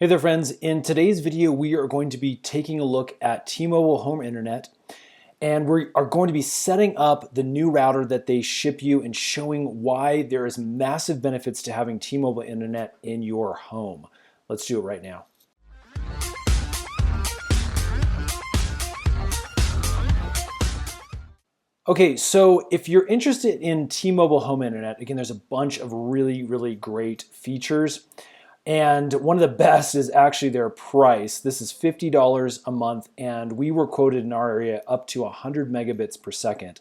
Hey there friends, in today's video we are going to be taking a look at T-Mobile home internet, and we are going to be setting up the new router that they ship you and showing why there is massive benefits to having T-Mobile internet in your home. Let's do it right now. Okay, so if you're interested in T-Mobile home internet, again, there's a bunch of really great features. And one of the best is actually their price. This is $50 a month, and we were quoted in our area up to 100 megabits per second.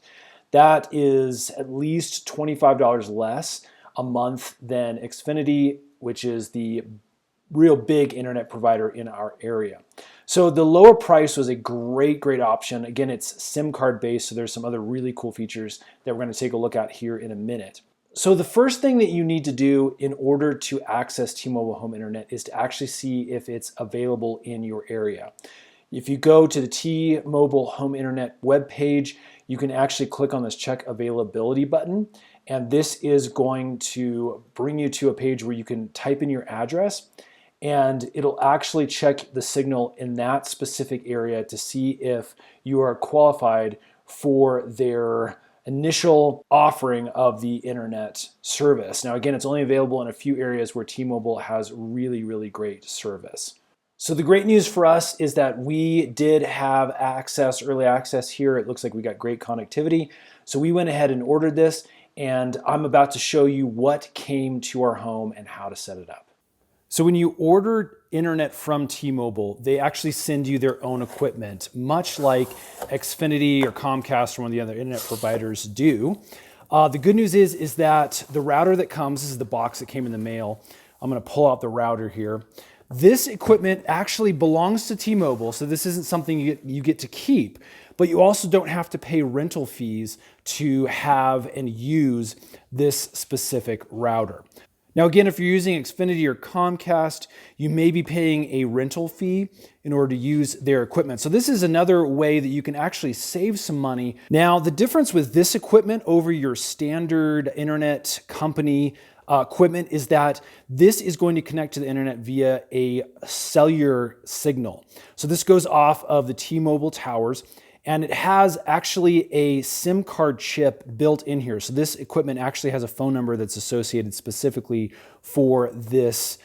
That is at least $25 less a month than Xfinity, which is the real big internet provider in our area. So the lower price was a great option. Again, it's SIM card based, so there's some other really cool features that we're going to take a look at here in a minute. So the first thing that you need to do in order to access T-Mobile home internet is to actually see if it's available in your area. If you go to the T-Mobile home internet webpage, you can actually click on this check availability button, and this is going to bring you to a page where you can type in your address, and it'll actually check the signal in that specific area to see if you are qualified for their initial offering of the internet service. Now again, it's only available in a few areas where T-Mobile has really great service. So the great news for us is that we did have early access here. It looks like we got great connectivity. So we went ahead and ordered this, and I'm about to show you what came to our home and how to set it up. So when you order internet from T-Mobile, they actually send you their own equipment, much like Xfinity or Comcast or one of the other internet providers do. The good news is that the router that comes, this is the box that came in the mail. I'm going to pull out the router here. This equipment actually belongs to T-Mobile, so this isn't something you get to keep, but you also don't have to pay rental fees to have and use this specific router. Now again, if you're using Xfinity or Comcast, you may be paying a rental fee in order to use their equipment. So this is another way that you can actually save some money. Now the difference with this equipment over your standard internet company equipment is that this is going to connect to the internet via a cellular signal. So this goes off of the T-Mobile towers, and it has actually a SIM card chip built in here. So this equipment actually has a phone number that's associated specifically for this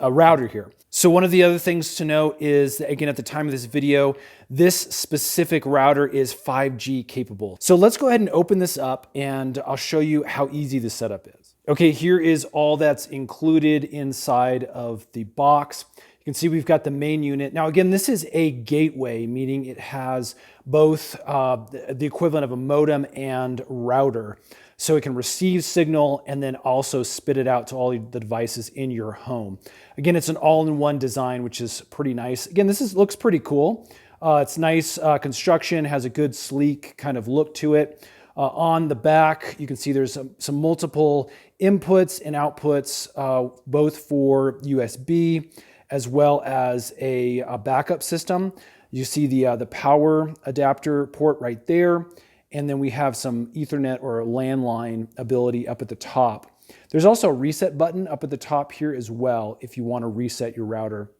router here. So one of the other things to note is that, again, at the time of this video, this specific router is 5G capable. So let's go ahead and open this up, and I'll show you how easy the setup is. Okay, here is all that's included inside of the box. You can see we've got the main unit. Now again, this is a gateway, meaning it has both the equivalent of a modem and router. So it can receive signal and then also spit it out to all the devices in your home. Again, it's an all-in-one design, which is pretty nice. Again, looks pretty cool. It's nice construction, has a good sleek kind of look to it. On the back, you can see there's some multiple inputs and outputs, both for USB as well as a backup system. You see the power adapter port right there, and then we have some Ethernet or landline ability up at the top. There's also a reset button up at the top here as well if you want to reset your router.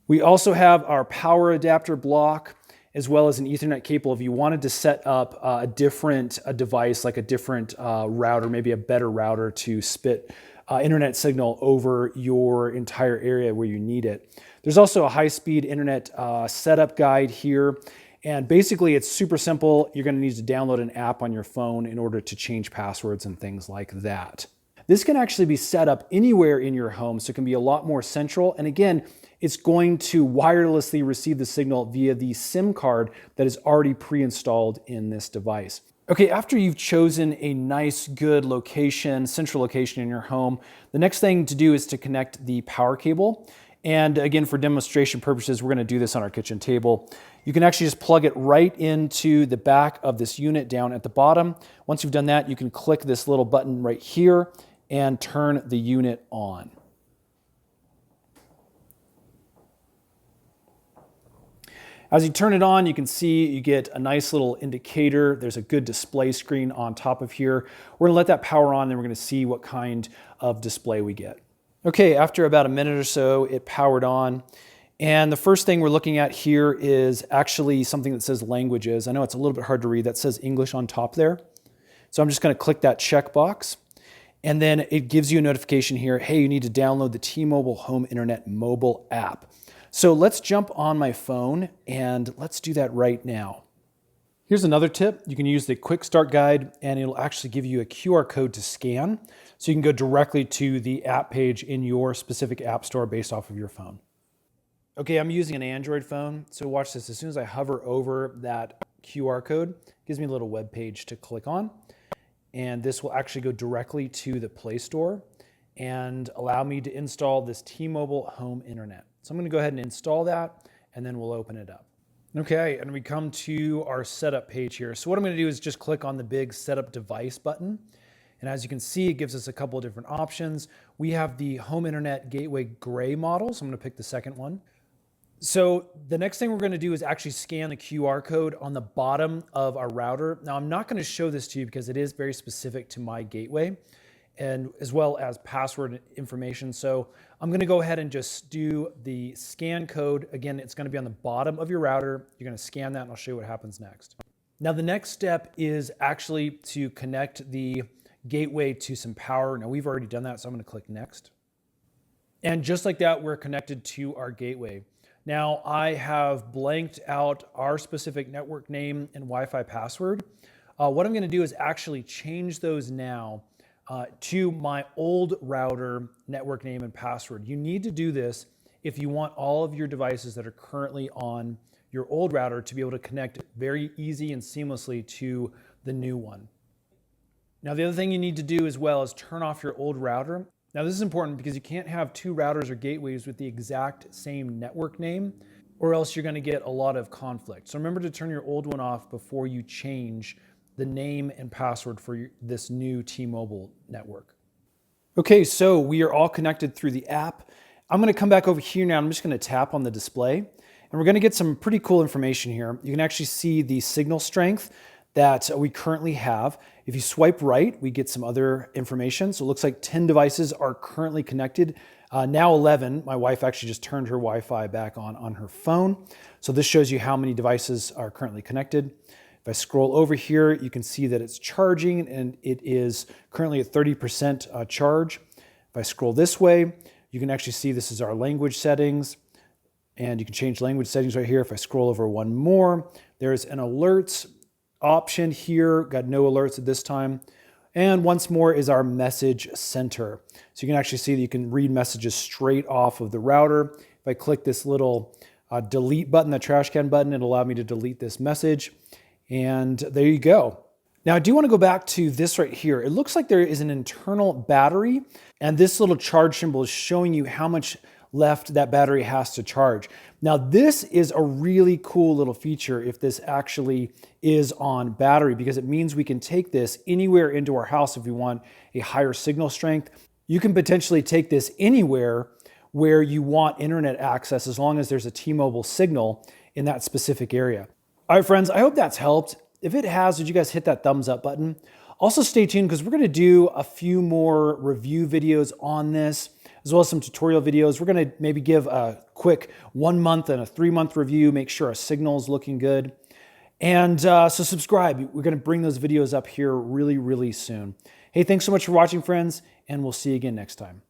We also have our power adapter block, as well as an Ethernet cable if you wanted to set up a different device, like a different router, maybe a better router to spit internet signal over your entire area where you need it. There's also a high-speed internet setup guide here, and basically it's super simple. You're going to need to download an app on your phone in order to change passwords and things like that. This can actually be set up anywhere in your home, so it can be a lot more central. And again, it's going to wirelessly receive the signal via the SIM card that is already pre-installed in this device. Okay, after you've chosen a nice, good location, central location in your home, the next thing to do is to connect the power cable. And again, for demonstration purposes, we're going to do this on our kitchen table. You can actually just plug it right into the back of this unit down at the bottom. Once you've done that, you can click this little button right here and turn the unit on. As you turn it on, you can see you get a nice little indicator. There's a good display screen on top of here. We're gonna let that power on, and we're gonna see what kind of display we get. Okay, after about a minute or so, it powered on. And the first thing we're looking at here is actually something that says languages. I know it's a little bit hard to read. That says English on top there. So I'm just going to click that checkbox. And then it gives you a notification here, hey, you need to download the T-Mobile Home Internet mobile app. So let's jump on my phone and let's do that right now. Here's another tip. You can use the quick start guide and it'll actually give you a QR code to scan. So you can go directly to the app page in your specific app store based off of your phone. Okay, I'm using an Android phone. So watch this. As soon as I hover over that QR code, it gives me a little web page to click on. And this will actually go directly to the Play Store and allow me to install this T-Mobile Home Internet. So I'm going to go ahead and install that and then we'll open it up. Okay, and we come to our setup page here. So what I'm going to do is just click on the big setup device button. And as you can see, it gives us a couple of different options. We have the Home Internet Gateway Gray model, so I'm going to pick the second one. So the next thing we're going to do is actually scan the QR code on the bottom of our router. Now I'm not going to show this to you because it is very specific to my gateway and as well as password information. So I'm going to go ahead and just do the scan code. Again, it's going to be on the bottom of your router. You're going to scan that and I'll show you what happens next. Now the next step is actually to connect the gateway to some power. Now we've already done that, so I'm going to click next. And just like that, we're connected to our gateway. Now I have blanked out our specific network name and Wi-Fi password. What I'm going to do is actually change those now to my old router network name and password. You need to do this if you want all of your devices that are currently on your old router to be able to connect very easy and seamlessly to the new one. Now the other thing you need to do as well is turn off your old router. Now this is important because you can't have two routers or gateways with the exact same network name or else you're going to get a lot of conflict. So remember to turn your old one off before you change the name and password for this new T-Mobile network. Okay, so we are all connected through the app. I'm going to come back over here now. I'm just going to tap on the display and we're going to get some pretty cool information here. You can actually see the signal strength that we currently have. If you swipe right, we get some other information. So it looks like 10 devices are currently connected. Now 11. My wife actually just turned her Wi-Fi back on her phone. So this shows you how many devices are currently connected. If I scroll over here, you can see that it's charging and it is currently at 30% charge. If I scroll this way, you can actually see this is our language settings and you can change language settings right here. If I scroll over one more, there's an alerts option here. Got no alerts at this time. And once more is our message center. So you can actually see that you can read messages straight off of the router. If I click this little delete button, the trash can button, it'll allow me to delete this message. And there you go. Now I do want to go back to this right here. It looks like there is an internal battery and this little charge symbol is showing you how much left that battery has to charge. Now this is a really cool little feature if this actually is on battery because it means we can take this anywhere into our house if we want a higher signal strength. You can potentially take this anywhere where you want internet access as long as there's a T-Mobile signal in that specific area. All right, friends, I hope that's helped. If it has, would you guys hit that thumbs up button? Also stay tuned because we're going to do a few more review videos on this, as well as some tutorial videos. We're going to maybe give a quick 1 month and a 3-month review, make sure our signal is looking good. And so subscribe. We're going to bring those videos up here really, really soon. Hey, thanks so much for watching, friends, and we'll see you again next time.